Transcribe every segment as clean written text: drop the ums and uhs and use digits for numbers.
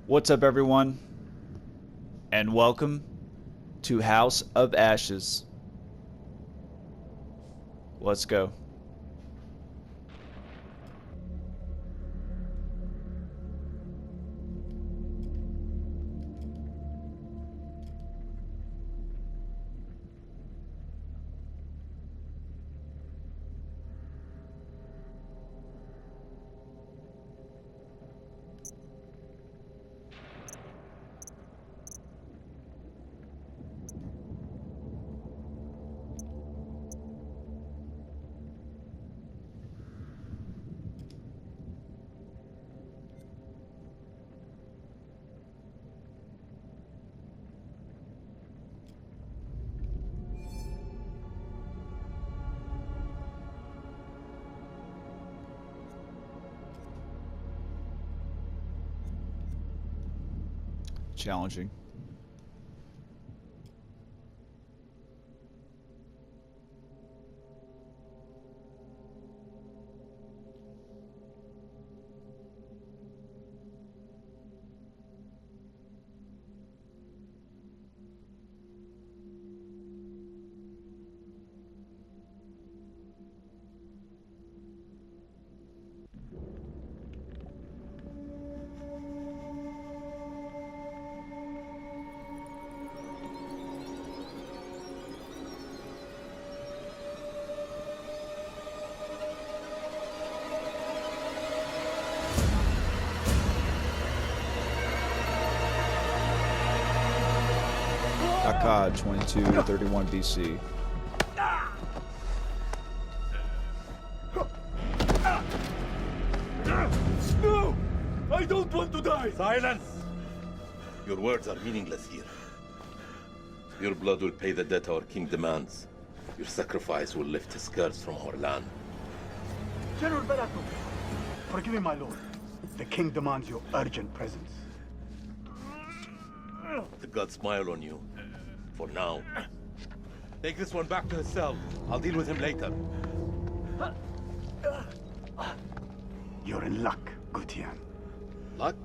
What's up, everyone? And welcome to House of Ashes. Let's go. Challenging. Akkad 2231 BC. No! I don't want to die! Silence! Your words are meaningless here. Your blood will pay the debt our king demands. Your sacrifice will lift his curse from our land. General Barato, forgive me, my lord. The king demands your urgent presence. The gods smile on you. For now. Take this one back to his cell. I'll deal with him later. You're in luck, Gutian. Luck?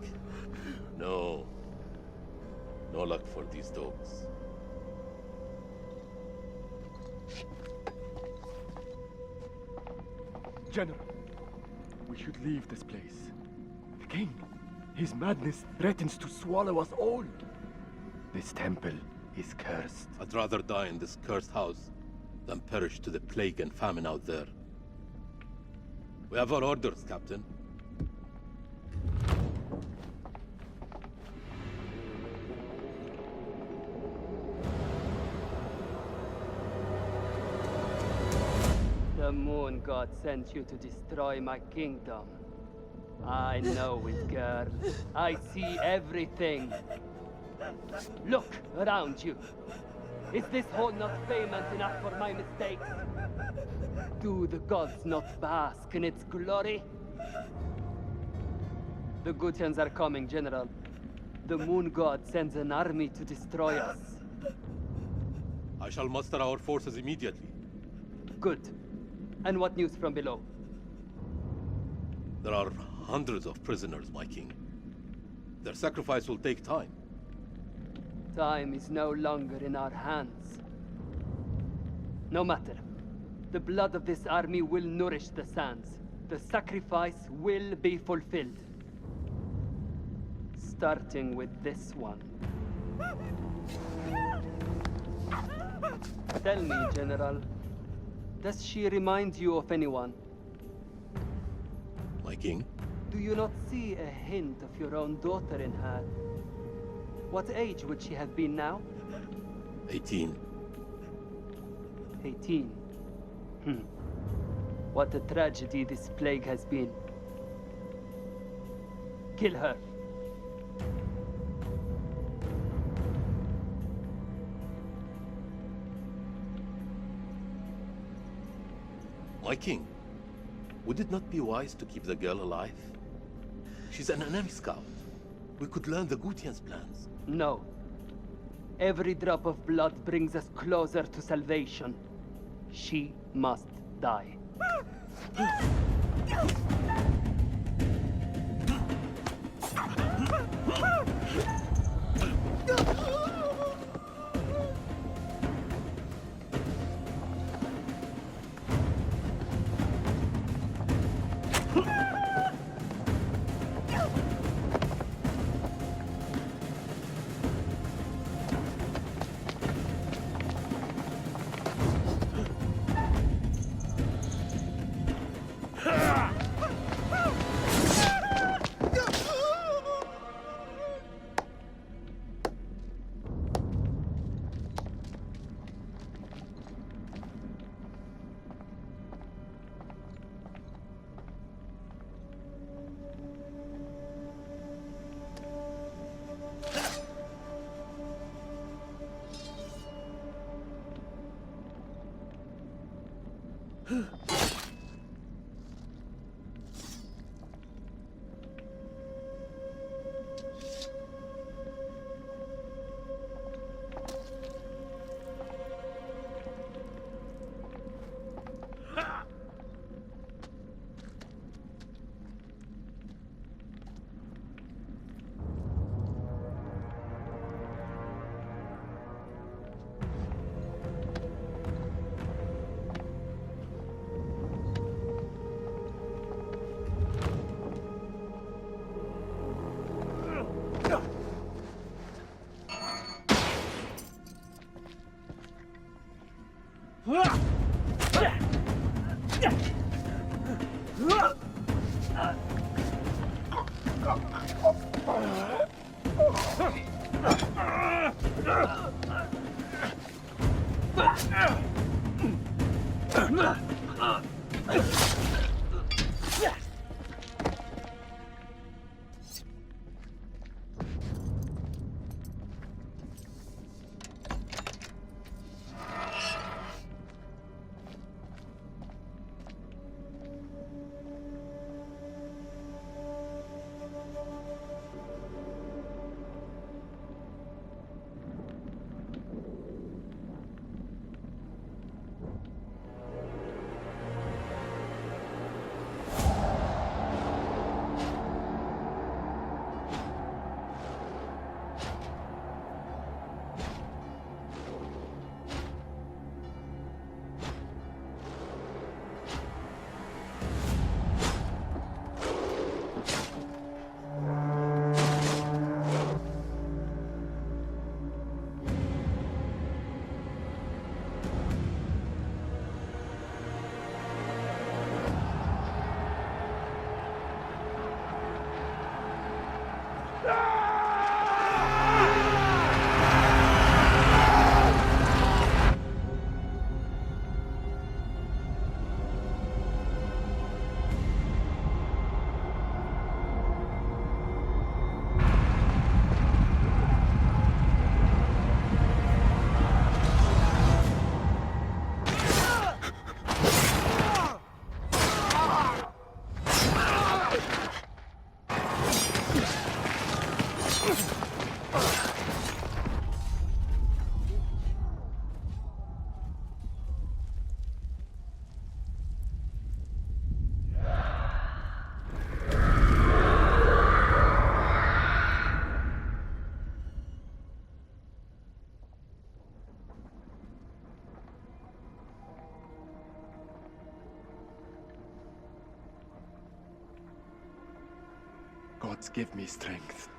No. No luck for these dogs. General, we should leave this place. The king, his madness threatens to swallow us all. This temple is cursed. I'd rather die in this cursed house than perish to the plague and famine out there. We have our orders, Captain. The moon god sent you to destroy my kingdom. I know it, girl. I see everything. Look around you. Is this hall not famous enough for my mistakes? Do the gods not bask in its glory? The Gutians are coming, General. The moon god sends an army to destroy us. I shall muster our forces immediately. Good. And what news from below? There are hundreds of prisoners, my king. Their sacrifice will take time. Time is no longer in our hands. No matter. The blood of this army will nourish the sands. The sacrifice will be fulfilled. Starting with this one. Tell me, General, does she remind you of anyone? My king? Do you not see a hint of your own daughter in her? What age would she have been now? 18. 18. What a tragedy this plague has been. Kill her. My king, would it not be wise to keep the girl alive? She's an enemy scout. We could learn the Gutian's plans. No. Every drop of blood brings us closer to salvation. She must die. Gods give me strength.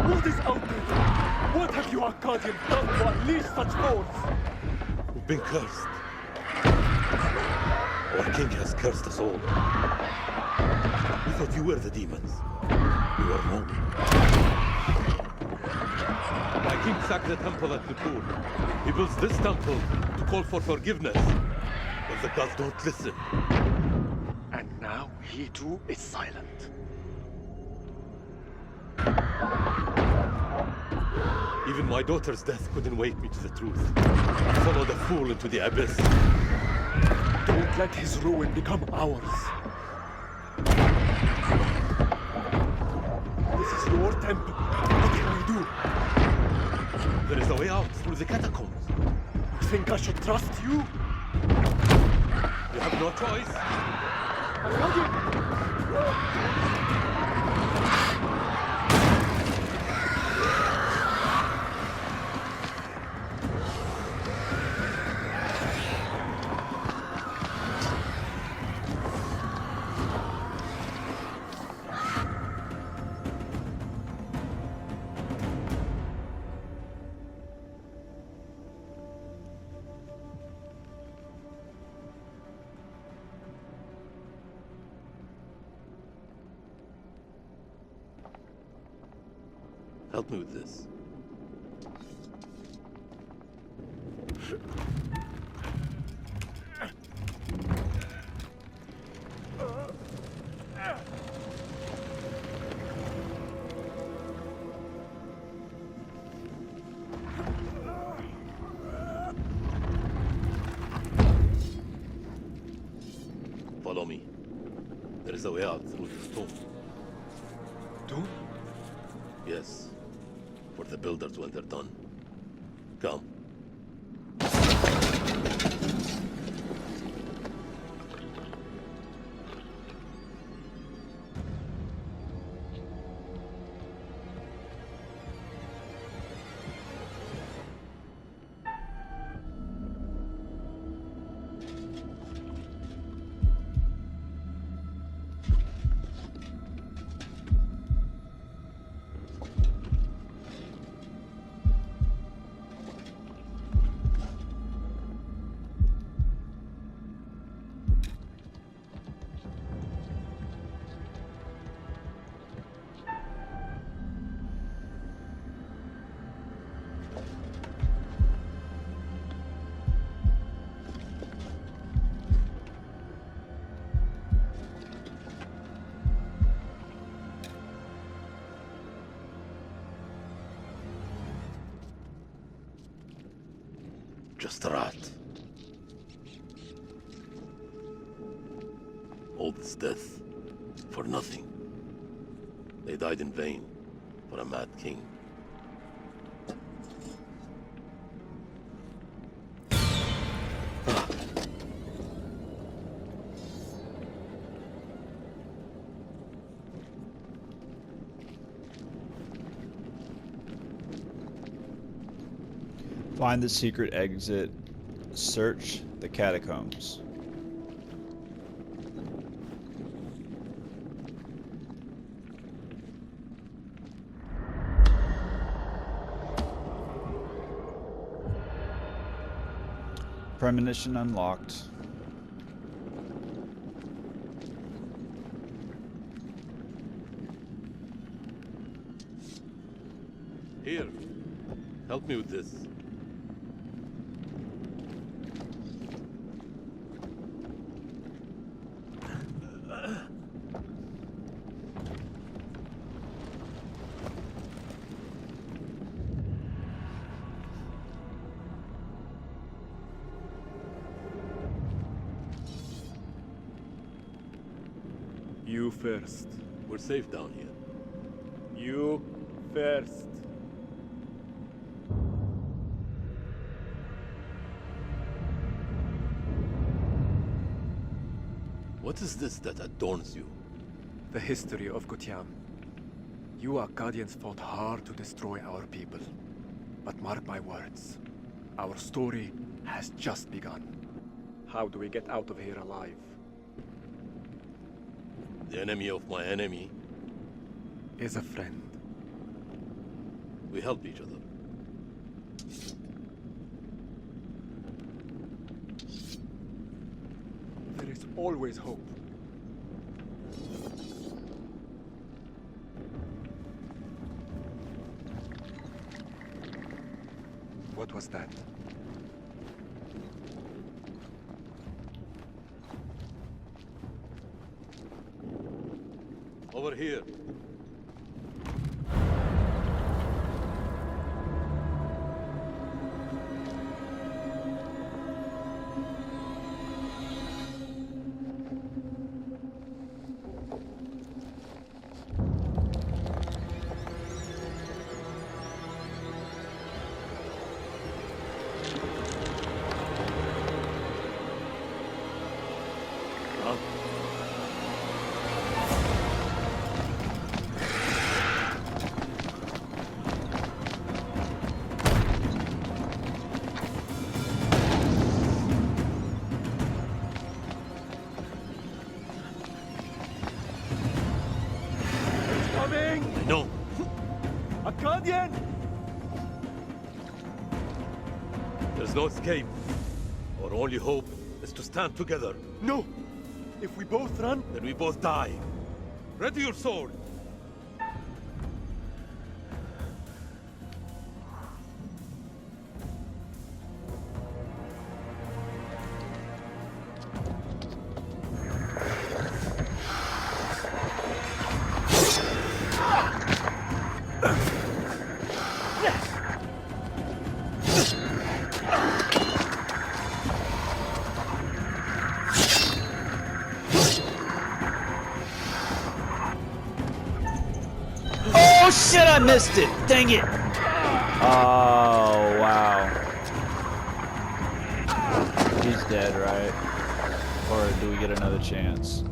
What is out there? What have you Arcadians done to unleash such force? We've been cursed. Our king has cursed us all. We thought you were the demons. We were wrong. My king sacked the temple at Nippur. He builds this temple to call for forgiveness. But the gods don't listen. And now he too is silent. Even my daughter's death couldn't wake me to the truth. I followed a fool into the abyss. Don't let his ruin become ours. This is your temple. What can we do? There is a way out through the catacombs. You think I should trust you? You have no choice. Help me with this. Follow me. There is a way out through this tomb. Tomb? Yes. For the builders when they're done. Come. Just a rat. All this death for nothing. They died in vain for a mad king. Find the secret exit. Search the catacombs. Premonition unlocked. Here. Help me with this. You first. We're safe down here. You first. What is this that adorns you? The history of Gutian. You Akkadians fought hard to destroy our people. But mark my words, our story has just begun. How do we get out of here alive? The enemy of my enemy. Is a friend. We help each other. There is always hope. What was that? Over here. A Guardian! There's no escape. Our only hope is to stand together. No! If we both run, Then we both die. Ready your sword. Oh shit, I missed it. Dang it. Oh, wow. He's dead, right? Or do we get another chance?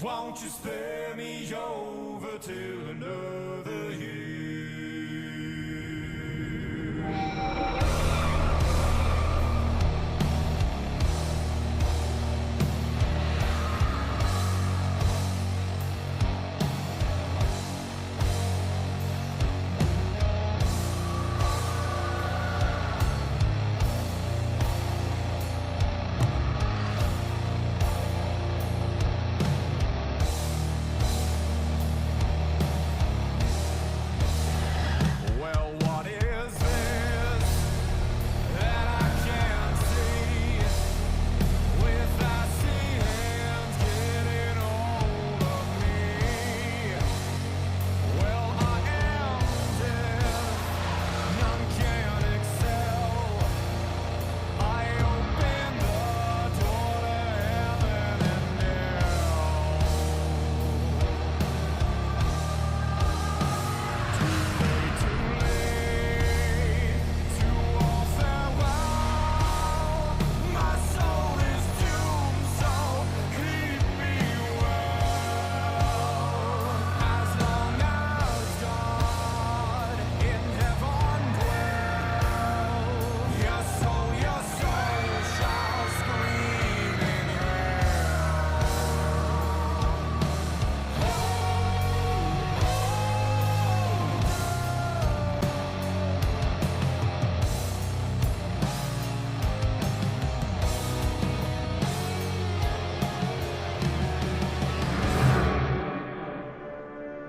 Won't you spare me over till another year? Well, what is this that I can't see? With icy hands getting hold of me. Well, I am deaf, none can excel. I open the door to heaven and hell. Too late to all farewell. My soul is doomed, so keep me well. As long as God in heaven dwells, your soul shall scream in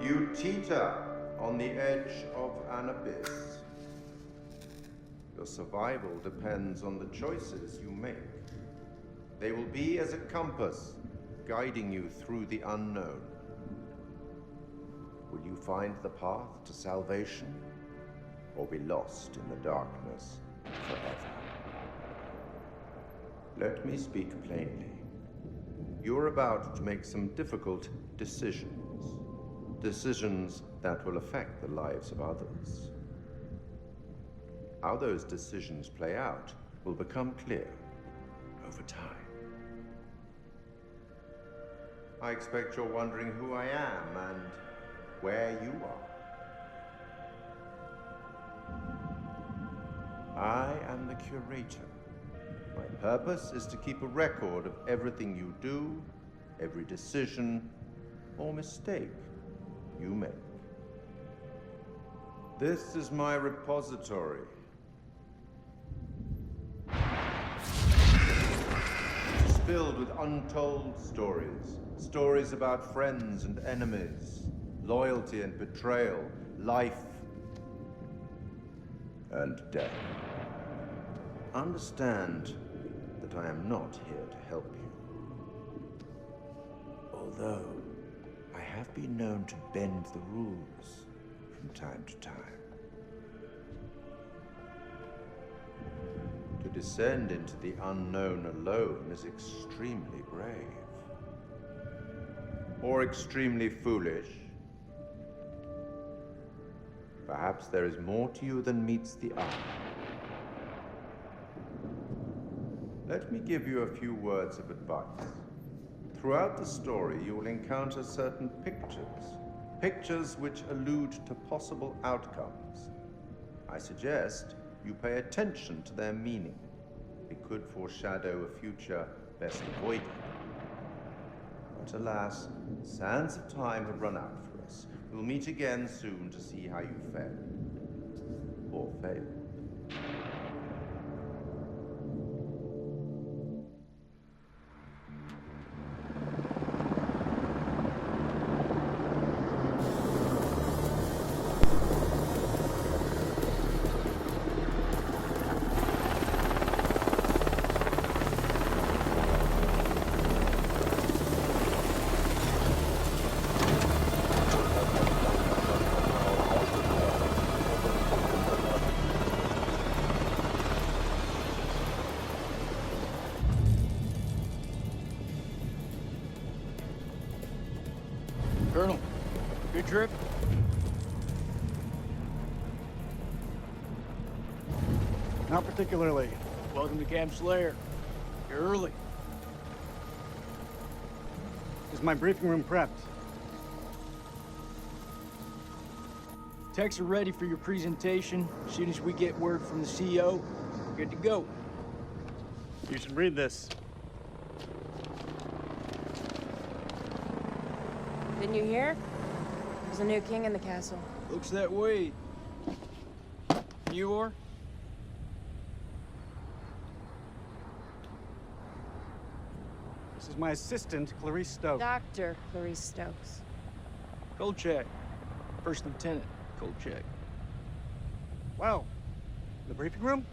You teeter on the edge of an abyss. Your survival depends on the choices you make. They will be as a compass, guiding you through the unknown. Will you find the path to salvation, or be lost in the darkness forever? Let me speak plainly. You're about to make some difficult decisions. Decisions that will affect the lives of others. How those decisions play out will become clear over time. I expect you're wondering who I am and where you are. I am the curator. My purpose is to keep a record of everything you do, every decision or mistake you make. This is my repository. It's filled with untold stories. Stories about friends and enemies, loyalty and betrayal, life and death. Understand that I am not here to help you. Although, I have been known to bend the rules from time to time. To descend into the unknown alone is extremely brave. Or extremely foolish. Perhaps there is more to you than meets the eye. Let me give you a few words of advice. Throughout the story, you will encounter certain pictures. Pictures which allude to possible outcomes. I suggest you pay attention to their meaning. It could foreshadow a future best avoided. But alas, sands of time have run out for us. We'll meet again soon to see how you fare. Or fail. Colonel, good trip? Not particularly. Welcome to Camp Slayer. You're early. Is my briefing room prepped? Techs are ready for your presentation. As soon as we get word from the CEO, we're good to go. You should read this. Didn't you hear? There's a new king in the castle. Looks that way. You are? This is my assistant, Clarice Stokes. Dr. Clarice Stokes. Kolchak. First Lieutenant Kolchak. Wow. The briefing room?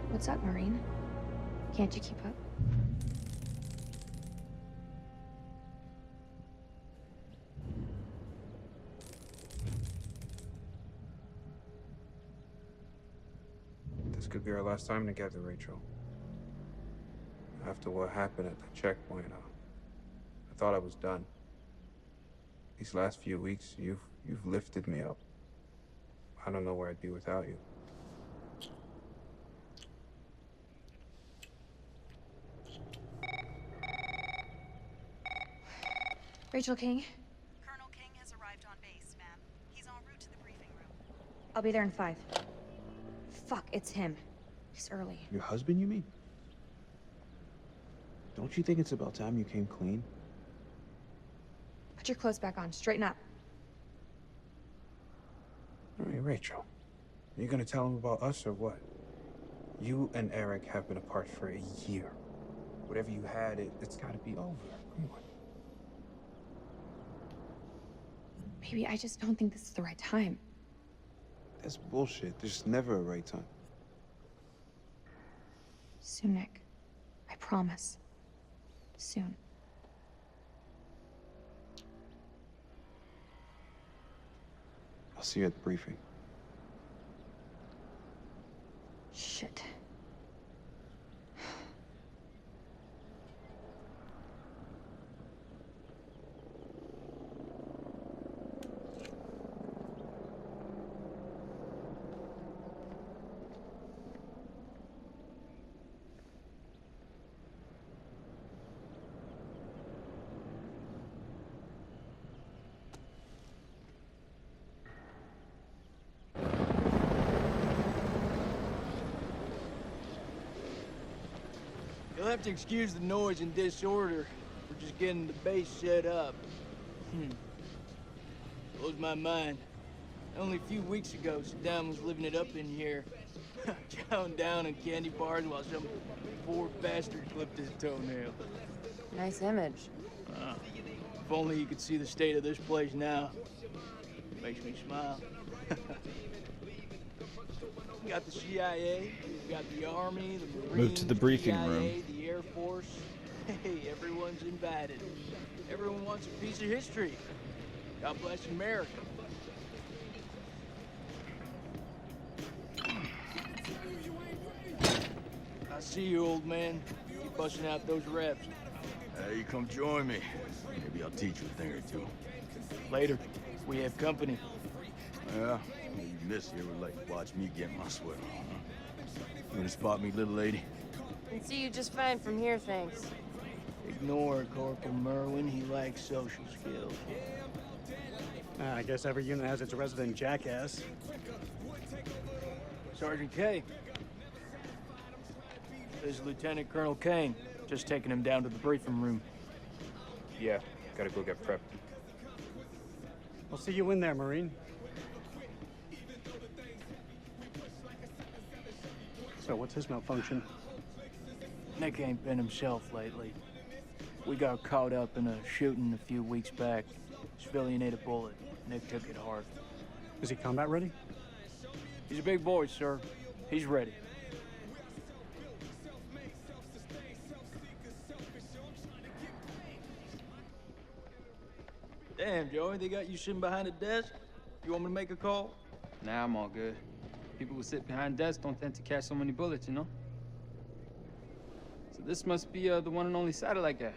What's up, Marine? Can't you keep up? This could be our last time together, Rachel. After what happened at the checkpoint, I thought I was done. These last few weeks, you've lifted me up. I don't know where I'd be without you. Rachel King? Colonel King has arrived on base, ma'am. He's en route to the briefing room. I'll be there in 5. Fuck, it's him. He's early. Your husband, you mean? Don't you think it's about time you came clean? Put your clothes back on. Straighten up. All right, Rachel. Are you gonna tell him about us or what? You and Eric have been apart for a year. Whatever you had, it's gotta be over. Come on. Maybe I just don't think this is the right time. That's bullshit. There's never a right time. Soon, Nick. I promise. Soon. I'll see you at the briefing. Shit. You'll have to excuse the noise and disorder. We're just getting the base set up. Blows my mind. Only a few weeks ago, Saddam was living it up in here. Chowing down on candy bars while some poor bastard clipped his toenail. Nice image. If only you could see the state of this place now. Makes me smile. We got the CIA, we got the Army, the Marines, Move to the briefing CIA, room. the Air Force. Hey, everyone's invited. Everyone wants a piece of history. God bless America. I see you, old man. Keep busting out those reps. You come join me. Maybe I'll teach you a thing or two. Later. We have company. Yeah, maybe Miss here would like to watch me get my sweat on, huh? You wanna spot me, little lady? Can see you just fine from here, thanks. Ignore Corporal Merwin. He lacks social skills. I guess every unit has its resident jackass. Sergeant K. This is Lieutenant Colonel Kane. Just taking him down to the briefing room. Yeah, gotta go get prepped. I'll see you in there, Marine. So what's his malfunction? Nick ain't been himself lately. We got caught up in a shooting a few weeks back. Civilian ate a bullet. Nick took it hard. Is he combat ready? He's a big boy, sir. He's ready. Damn, Joey, they got you sitting behind a desk? You want me to make a call? Nah, I'm all good. People who sit behind desks don't tend to catch so many bullets, you know? So this must be the one and only satellite guy.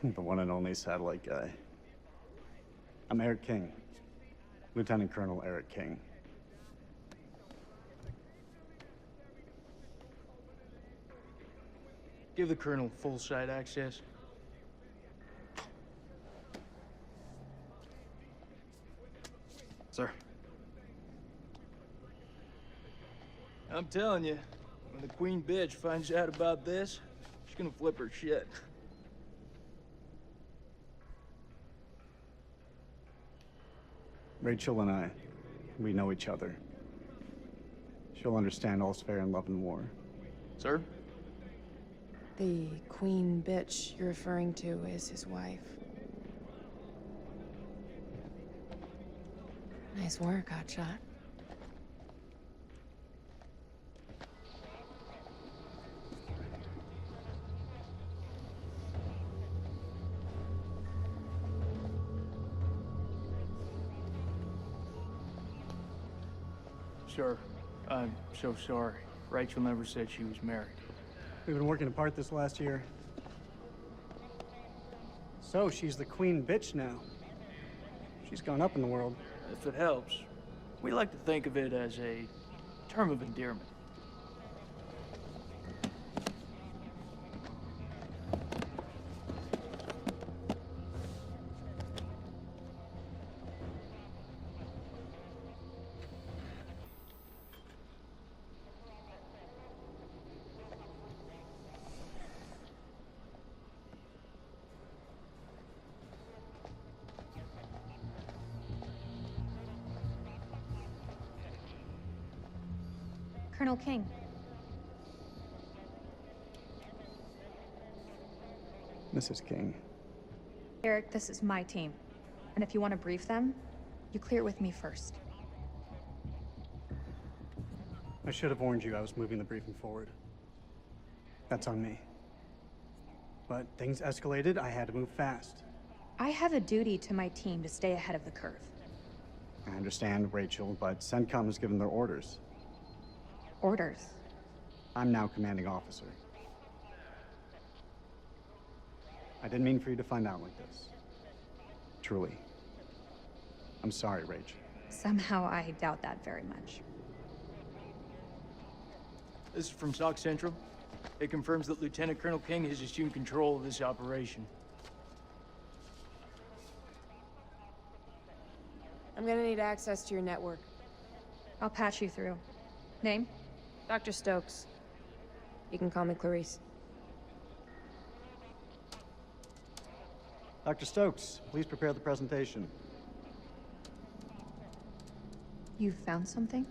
The one and only satellite guy. I'm Eric King. Lieutenant Colonel Eric King. Give the Colonel full site access. Sir. I'm telling you, when the Queen bitch finds out about this, she's gonna flip her shit. Rachel and I, we know each other. She'll understand all's fair in love and war. Sir? The queen bitch you're referring to is his wife. Nice work, Hotshot. Sir, I'm so sorry. Rachel never said she was married. We've been working apart this last year. So, she's the queen bitch now. She's gone up in the world. If it helps, we like to think of it as a term of endearment. Colonel King. Mrs. King. Eric, this is my team. And if you want to brief them, you clear it with me first. I should have warned you I was moving the briefing forward. That's on me. But things escalated, I had to move fast. I have a duty to my team to stay ahead of the curve. I understand, Rachel, but CENTCOM has given their orders. Orders? I'm now commanding officer. I didn't mean for you to find out like this. Truly. I'm sorry, Rach. Somehow I doubt that very much. This is from SOC Central. It confirms that Lieutenant Colonel King has assumed control of this operation. I'm gonna need access to your network. I'll patch you through. Name? Dr. Stokes. You can call me Clarice. Dr. Stokes, please prepare the presentation. You found something?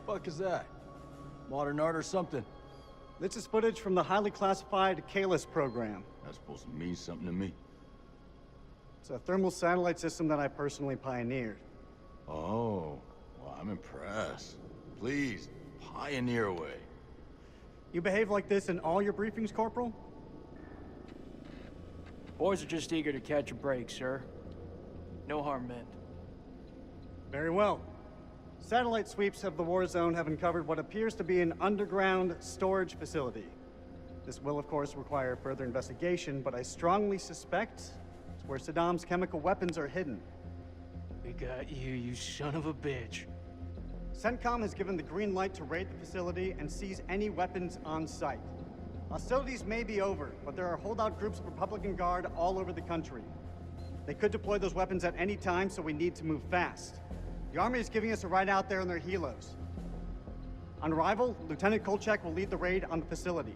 Fuck is that? Modern art or something? This is footage from the highly classified Kalis program. That's supposed to mean something to me. It's a thermal satellite system that I personally pioneered. Oh, well, I'm impressed. Please, pioneer away. You behave like this in all your briefings, Corporal? Boys are just eager to catch a break, sir. No harm meant. Very well. Satellite sweeps of the war zone have uncovered what appears to be an underground storage facility. This will, of course, require further investigation, but I strongly suspect it's where Saddam's chemical weapons are hidden. We got you, you son of a bitch. CENTCOM has given the green light to raid the facility and seize any weapons on site. Hostilities may be over, but there are holdout groups of Republican Guard all over the country. They could deploy those weapons at any time, so we need to move fast. The Army is giving us a ride out there in their helos. On arrival, Lieutenant Kolchak will lead the raid on the facility.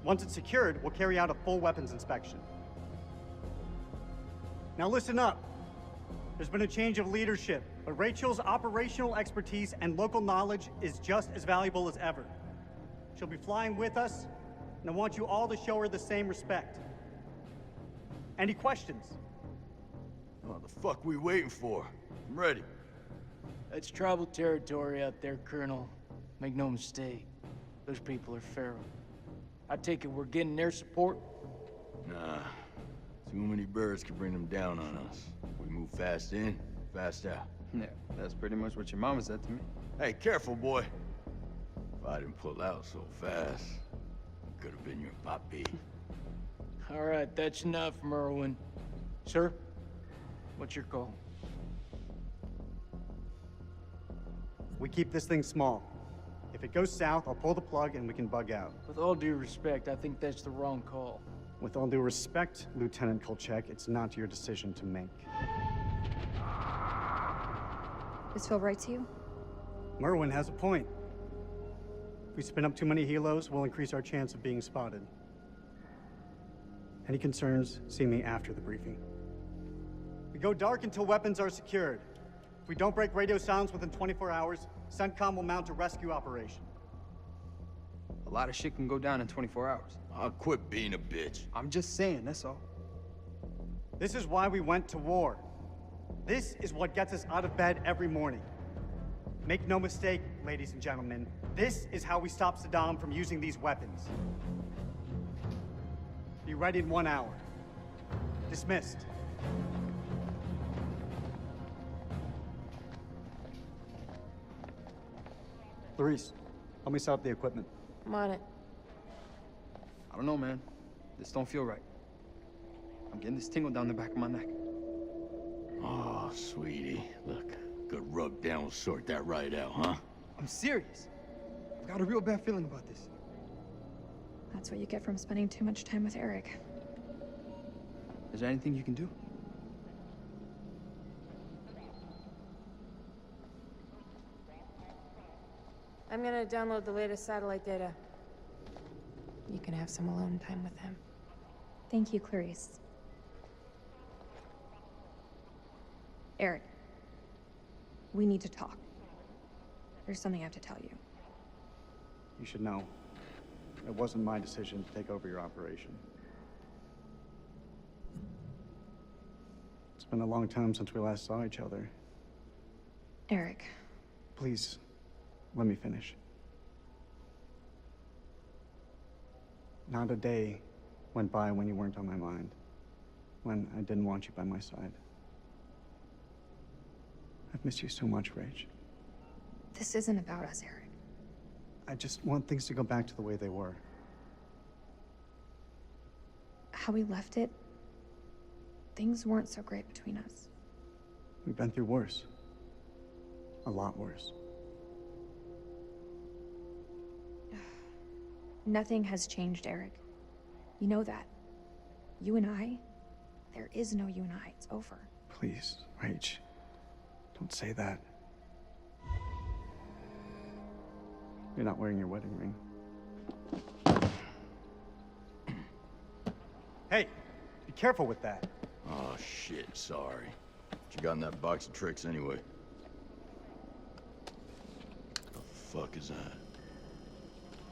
Once it's secured, we'll carry out a full weapons inspection. Now listen up. There's been a change of leadership, but Rachel's operational expertise and local knowledge is just as valuable as ever. She'll be flying with us, and I want you all to show her the same respect. Any questions? What the fuck we waiting for? I'm ready. That's tribal territory out there, Colonel. Make no mistake. Those people are feral. I take it we're getting their support? Nah. Too many birds could bring them down on us. We move fast in, fast out. Yeah, that's pretty much what your mama said to me. Hey, careful, boy. If I didn't pull out so fast, I could have been your papi. All right, that's enough, Merwin. Sir, what's your call? We keep this thing small. If it goes south, I'll pull the plug and we can bug out. With all due respect, I think that's the wrong call. With all due respect, Lieutenant Kolchak, it's not your decision to make. This feel right to you? Merwin has a point. If we spin up too many helos, we'll increase our chance of being spotted. Any concerns, see me after the briefing. We go dark until weapons are secured. If we don't break radio silence within 24 hours, CENTCOM will mount a rescue operation. A lot of shit can go down in 24 hours. I'll quit being a bitch. I'm just saying, that's all. This is why we went to war. This is what gets us out of bed every morning. Make no mistake, ladies and gentlemen, this is how we stop Saddam from using these weapons. Be ready in 1 hour. Dismissed. Clarice, help me set up the equipment. I'm on it. I don't know, man. This don't feel right. I'm getting this tingle down the back of my neck. Oh, sweetie. Look, good rub down will sort that right out, huh? I'm serious. I've got a real bad feeling about this. That's what you get from spending too much time with Eric. Is there anything you can do? I'm gonna download the latest satellite data. You can have some alone time with him. Thank you, Clarice. Eric, we need to talk. There's something I have to tell you. You should know. It wasn't my decision to take over your operation. It's been a long time since we last saw each other. Eric. Please, let me finish. Not a day went by when you weren't on my mind. When I didn't want you by my side. I've missed you so much, Rach. This isn't about us, Eric. I just want things to go back to the way they were. How we left it, things weren't so great between us. We've been through worse. A lot worse. Nothing has changed, Eric. You know that. You and I, there is no you and I. It's over. Please, Rach. Don't say that. You're not wearing your wedding ring. Hey, be careful with that. Oh, shit, sorry. What you got in that box of tricks anyway? The fuck is that?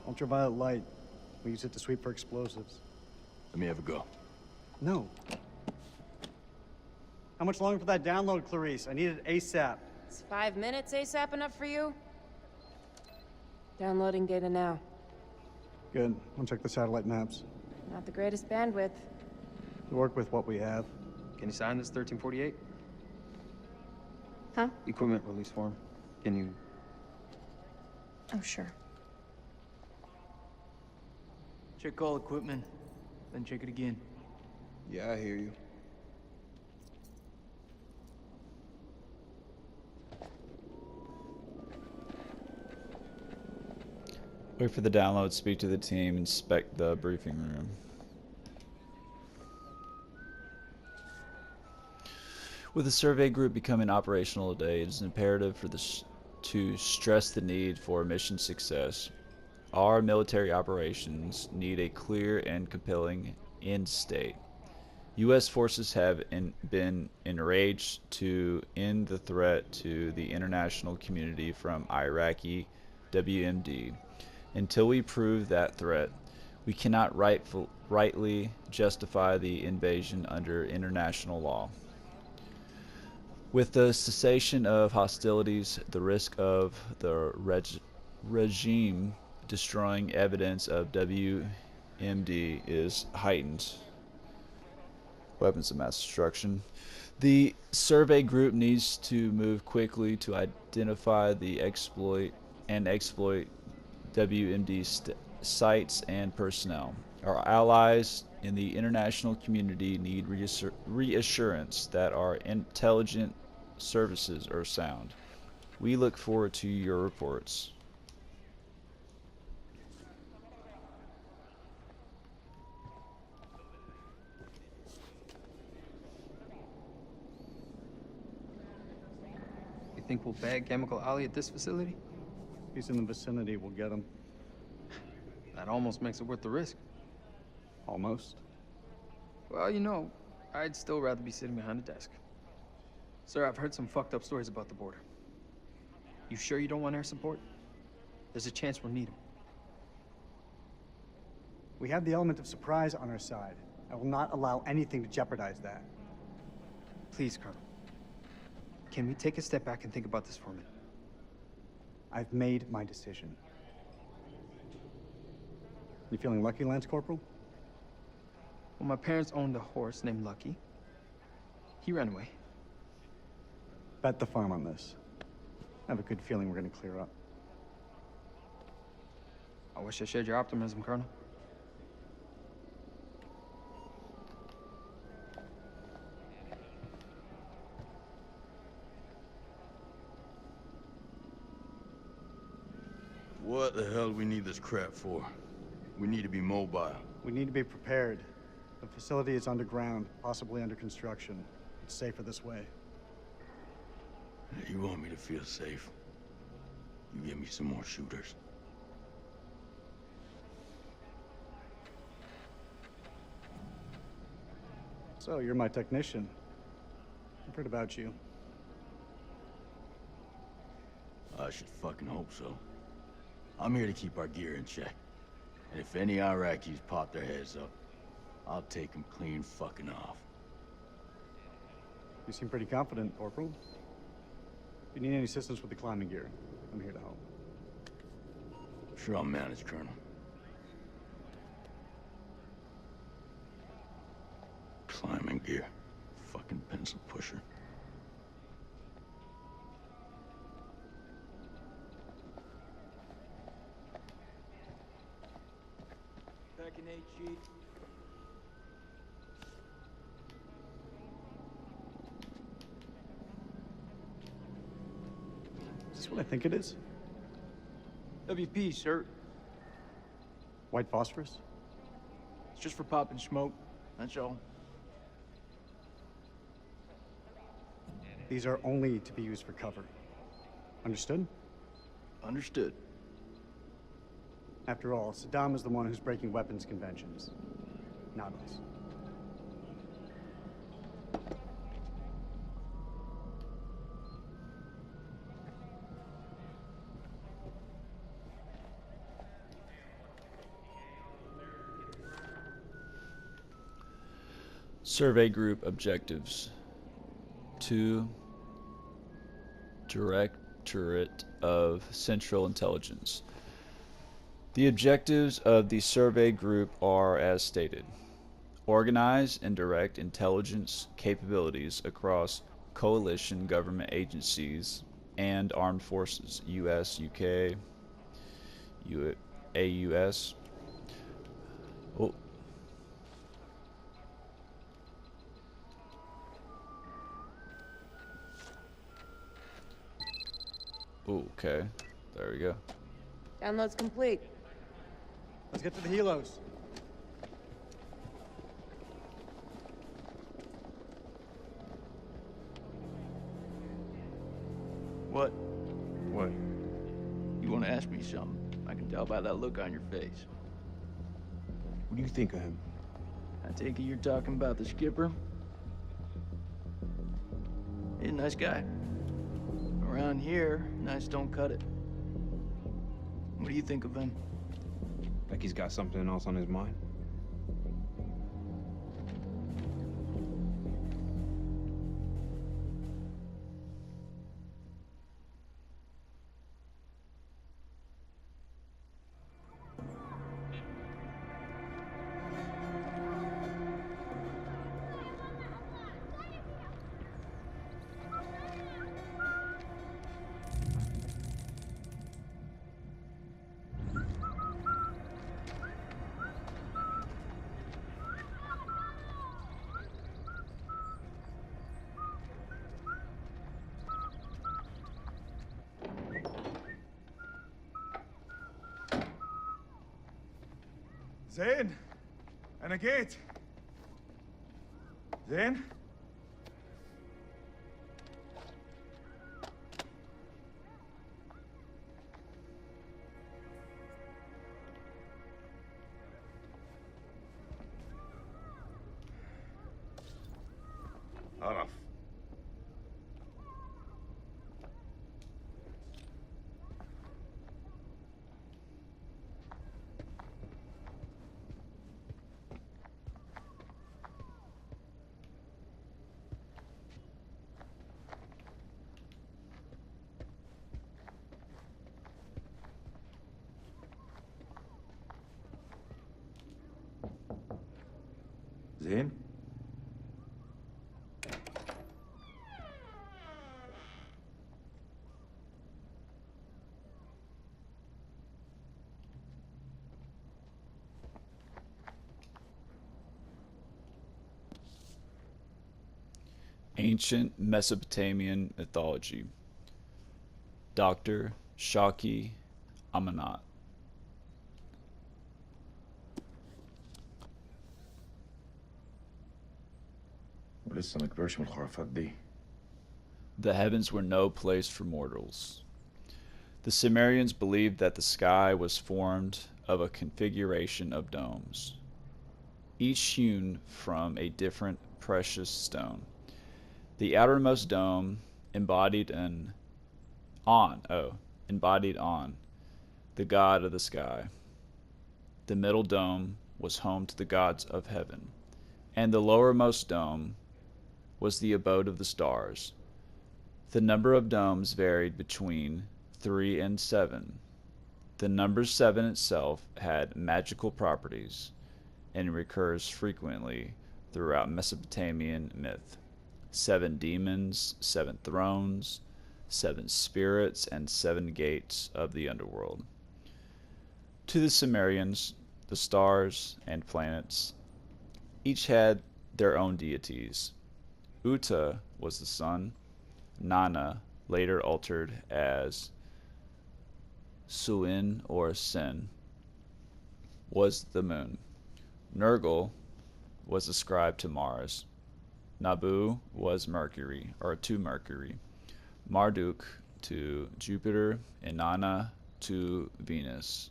Ultraviolet light. We use it to sweep for explosives. Let me have a go. No. How much longer for that download, Clarice? I need it ASAP. Is 5 minutes ASAP enough for you? Downloading data now. Good. I'll check the satellite maps. Not the greatest bandwidth. We work with what we have. Can you sign this 1348? Huh? Equipment release form. Can you... Oh, sure. Check all equipment, then check it again. Yeah, I hear you. Wait for the download, speak to the team, inspect the briefing room. With the survey group becoming operational today, it is imperative to stress the need for mission success. Our military operations need a clear and compelling end state. U.S. forces have been enraged to end the threat to the international community from Iraqi WMD. Until we prove that threat, we cannot rightly justify the invasion under international law. With the cessation of hostilities, the risk of the regime destroying evidence of WMD is heightened. Weapons of mass destruction. The survey group needs to move quickly to identify the exploit WMD sites and personnel. Our allies in the international community need reassurance that our intelligence services are sound. We look forward to your reports. You think we'll bag Chemical Ali at this facility? If he's in the vicinity, we'll get him. That almost makes it worth the risk. Almost. Well, you know, I'd still rather be sitting behind a desk. Sir, I've heard some fucked up stories about the border. You sure you don't want air support? There's a chance we'll need them. We have the element of surprise on our side. I will not allow anything to jeopardize that. Please, Colonel. Can we take a step back and think about this for a minute? I've made my decision. You feeling lucky, Lance Corporal? Well, my parents owned a horse named Lucky. He ran away. Bet the farm on this. I have a good feeling we're gonna clear up. I wish I shared your optimism, Colonel. What the hell do we need this crap for? We need to be mobile. We need to be prepared. The facility is underground, possibly under construction. It's safer this way. You want me to feel safe? You give me some more shooters. So, you're my technician. I've heard about you. I should fucking hope so. I'm here to keep our gear in check. And if any Iraqis pop their heads up, I'll take them clean fucking off. You seem pretty confident, Corporal. If you need any assistance with the climbing gear, I'm here to help. Sure, I'll manage, Colonel. Climbing gear. Fucking pencil pusher. Packing 8 sheet. Is this what I think it is? WP, sir. White phosphorus? It's just for popping smoke. That's all. These are only to be used for cover. Understood? Understood. After all, Saddam is the one who's breaking weapons conventions, not us. Survey group objectives. 2. Directorate of Central Intelligence. The objectives of the survey group are as stated. Organize and direct intelligence capabilities across coalition government agencies and armed forces, US, UK, AUS. Oh. Ooh, okay. There we go. Download's complete. Let's get to the helos. What? What? You want to ask me something? I can tell by that look on your face. What do you think of him? I take it you're talking about the skipper? He's a nice guy. Around here, nice don't cut it. What do you think of him? Like he's got something else on his mind? زين انا جيت زين عرف زين Ancient Mesopotamian mythology. Dr. Shaki Amanat. ولسه ما كبرش من الخرافات دي. The heavens were no place for mortals. The Sumerians believed that the sky was formed of a configuration of domes, each hewn from a different precious stone. The outermost dome embodied embodied On, the god of the sky. The middle dome was home to the gods of heaven, and the lowermost dome was the abode of the stars. The number of domes varied between 3 and 7. The number 7 itself had magical properties and recurs frequently throughout Mesopotamian myth. 7 demons, 7 thrones, 7 spirits, and 7 gates of the underworld. To the Sumerians, the stars and planets each had their own deities. Uta was the sun. Nana, later altered as Suin or Sin, was the moon. Nergal was ascribed to Mars. Nabu was Mercury, or to Mercury, Marduk to Jupiter, Inanna to Venus,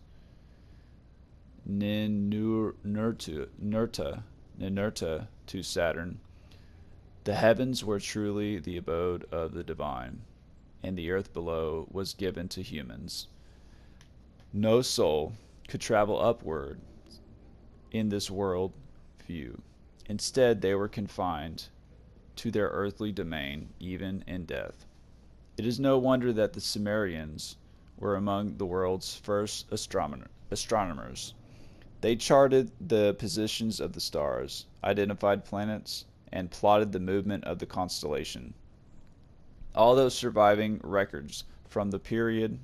Ninurta to Saturn. The heavens were truly the abode of the divine, and the earth below was given to humans. No soul could travel upward in this world view. Instead, they were confined to their earthly domain, even in death. It is no wonder that the Sumerians were among the world's first astronomers. They charted the positions of the stars, identified planets, and plotted the movement of the constellation. Although surviving records from the period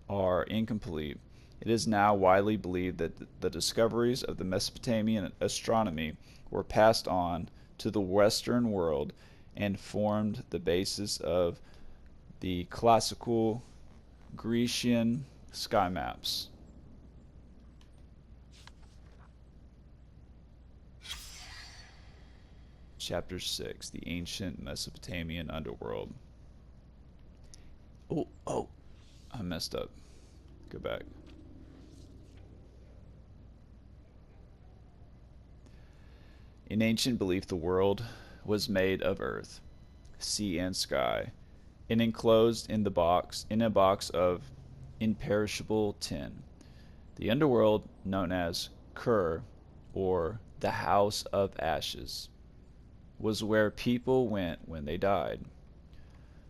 are incomplete, it is now widely believed that the discoveries of the Mesopotamian astronomy were passed on to the Western world and formed the basis of the classical Grecian sky maps. Chapter 6, the ancient Mesopotamian underworld. Oh, I messed up. Go back. In ancient belief, the world was made of earth, sea, and sky, and enclosed in a box of imperishable tin. The underworld, known as Kur, or the House of Ashes, was where people went when they died.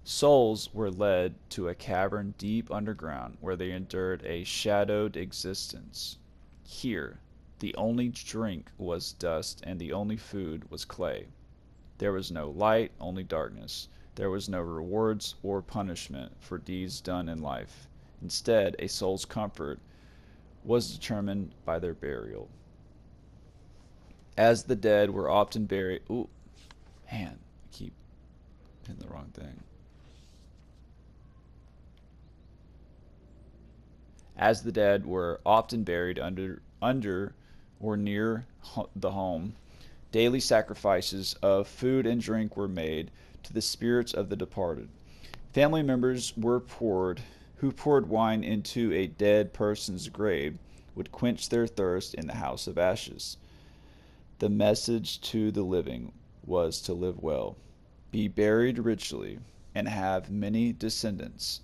Souls were led to a cavern deep underground where they endured a shadowed existence. Here, the only drink was dust and the only food was clay. There was no light, only darkness. There was no rewards or punishment for deeds done in life. Instead, a soul's comfort was determined by their burial. As the dead were often buried... Ooh, man, I keep hitting the wrong thing. As the dead were often buried under or near the home, daily sacrifices of food and drink were made to the spirits of the departed. Family members who poured wine into a dead person's grave would quench their thirst in the house of ashes. The message to the living was to live well, be buried richly, and have many descendants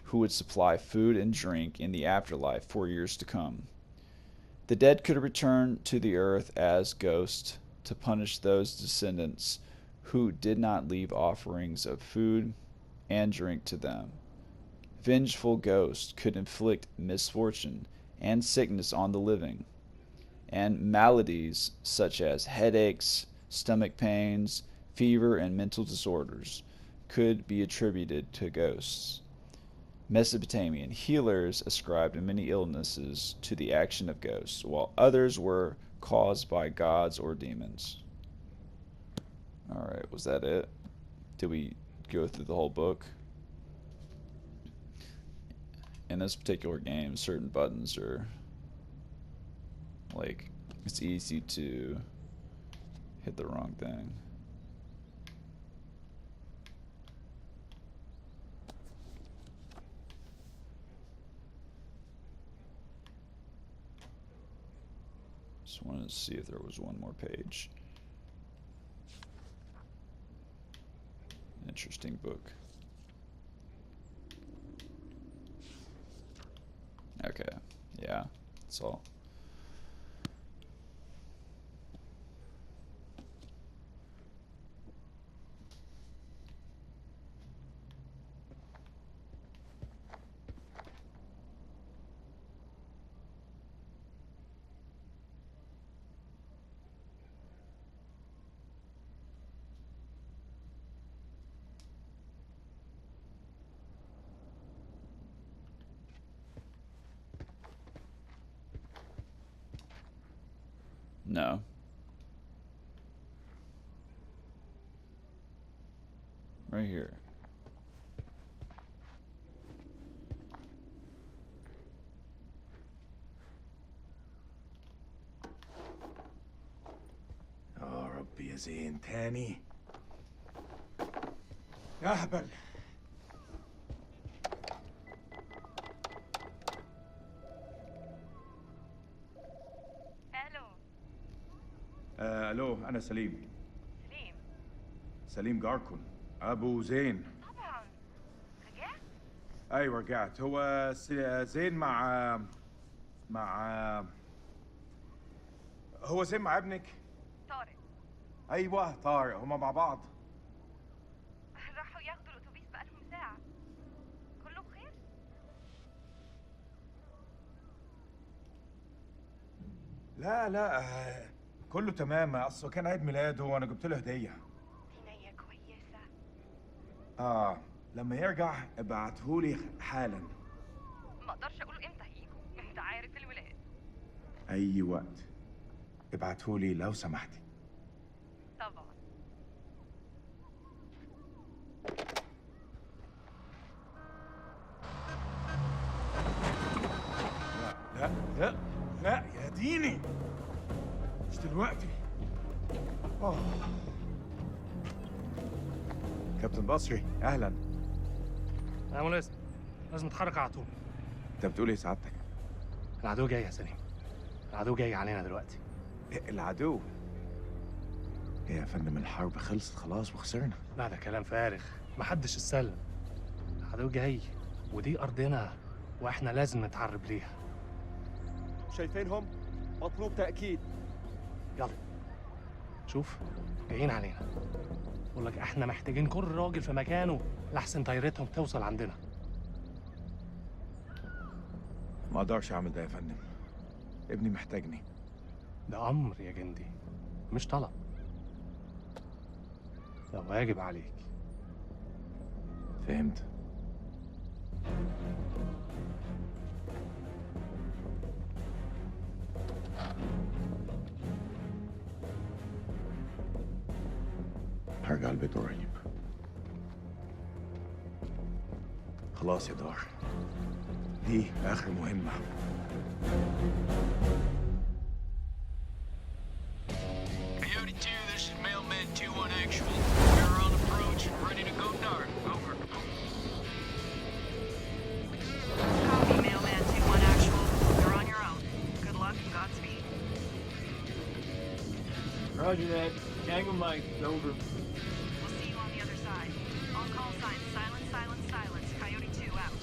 who would supply food and drink in the afterlife for years to come. The dead could return to the earth as ghosts to punish those descendants who did not leave offerings of food and drink to them. Vengeful ghosts could inflict misfortune and sickness on the living, and maladies such as headaches, stomach pains, fever, and mental disorders could be attributed to ghosts. Mesopotamian healers ascribed many illnesses to the action of ghosts, while others were caused by gods or demons. Alright, was that it? Did we go through the whole book? In this particular game, certain buttons are like, it's easy to hit the wrong thing. Just wanted to see if there was one more page. Interesting book. Okay, yeah, that's all. No. Right here. Oh, Rabbi يا زين تاني. يا هبل. الو. الو، انا سليم. سليم. سليم جاركون ابو زين. طبعا. رجعت؟ ايوه رجعت. هو زين مع هو زين مع ابنك؟ طارق. ايوه طارق، هما مع بعض. راحوا ياخدوا الاتوبيس بقالهم ساعة. كله بخير؟ لا لا، كله تمام. اصله كان عيد ميلاده وانا جبت له هديه. دي نية كويسة. لما يرجع ابعتهولي حالا. ما اقدرش اقول امتى هيجوا، انت عارف الولاد. اي وقت ابعتهولي لو سمحتي. طبعا. لا لا لا يا ديني، مش دلوقتي. كابتن بصري اهلا. يا ملازم، لازم نتحرك على طول. انت بتقول ايه سعادتك؟ العدو جاي يا سليم، العدو جاي علينا دلوقتي. العدو؟ إيه يا فندم، الحرب خلصت خلاص وخسرنا. لا ده كلام فارغ، محدش استسلم. العدو جاي ودي أرضنا وإحنا لازم نتعرب ليها. شايفينهم؟ مطلوب تأكيد. يلا شوف، جايين علينا. بقول لك احنا محتاجين كل راجل في مكانه لحسن طيارتهم توصل عندنا. ما اقدرش اعمل ده يا فندم، ابني محتاجني. ده أمر يا جندي، مش طلب. ده واجب عليك. فهمت. هرجع البيت قريب. خلاص يا دار، دي آخر مهمة. Coyote 2, this is Mailman 2-1 actual. We're on approach and ready to go dark. Over. Copy, Mailman 2-1 actual. You're on your own. Good luck and Godspeed. Roger that. Tango Mike, over. We'll see you on the other side. On call signs, silence, silence, silence. Coyote 2 out.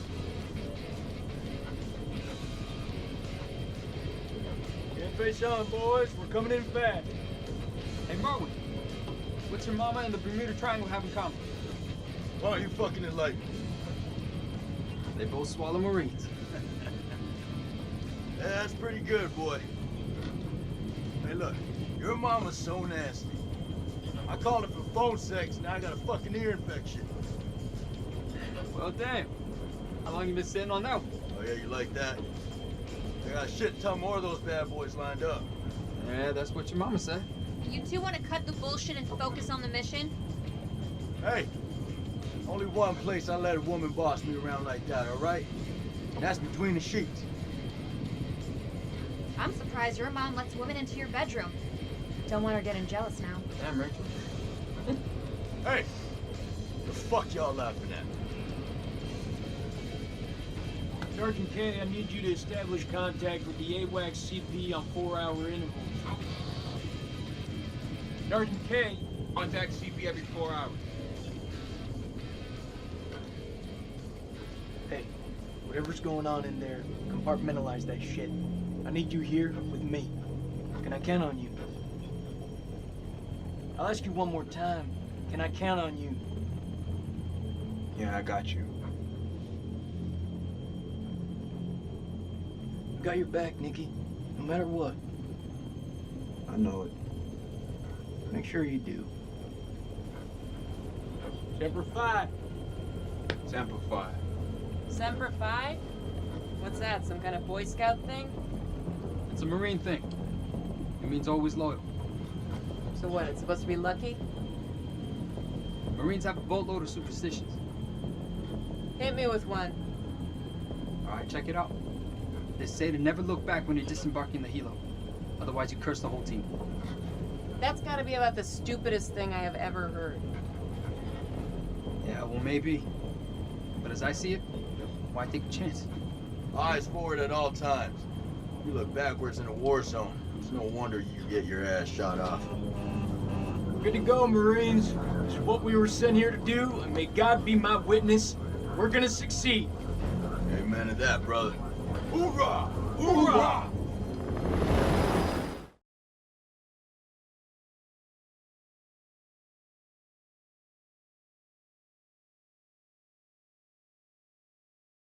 Get face on, boys. We're coming in fast. Hey, Merwin. What's your mama and the Bermuda Triangle have in common? Why don't you fucking enlighten me? They both swallow Marines. Yeah, that's pretty good, boy. Hey, look, your mama's so nasty. I called her for phone sex, now I got a fucking ear infection. Well, damn. How long you been sitting on that one? Oh, yeah, you like that? I got a shit ton more of those bad boys lined up. Yeah, that's what your mama said. You two want to cut the bullshit and focus on the mission? Hey, only one place I let a woman boss me around like that, all right? And that's between the sheets. I'm surprised your mom lets women into your bedroom. Don't want her getting jealous now. Damn, Rachel. Hey, the fuck y'all laughing at? Sergeant K, I need you to establish contact with the AWACS CP on 4-hour intervals. Sergeant K, contact CP every 4 hours. Hey, whatever's going on in there, compartmentalize that shit. I need you here with me. Can I count on you? I'll ask you one more time. Can I count on you? Yeah, I got you. I got your back, Nikki. No matter what. I know it. Make sure you do. Semper Fi. Semper Fi. Semper Fi? What's that, some kind of Boy Scout thing? It's a Marine thing. It means always loyal. So what, it's supposed to be lucky? Marines have a boatload of superstitions. Hit me with one. All right, check it out. They say to never look back when you're disembarking the helo. Otherwise, you curse the whole team. That's gotta be about the stupidest thing I have ever heard. Yeah, well, maybe. But as I see it, why take a chance? Eyes forward at all times. You look backwards in a war zone. It's no wonder you get your ass shot off. Good to go, Marines. It's what we were sent here to do, and may God be my witness. We're gonna succeed. Amen to that, brother. Hoorah! Hoorah!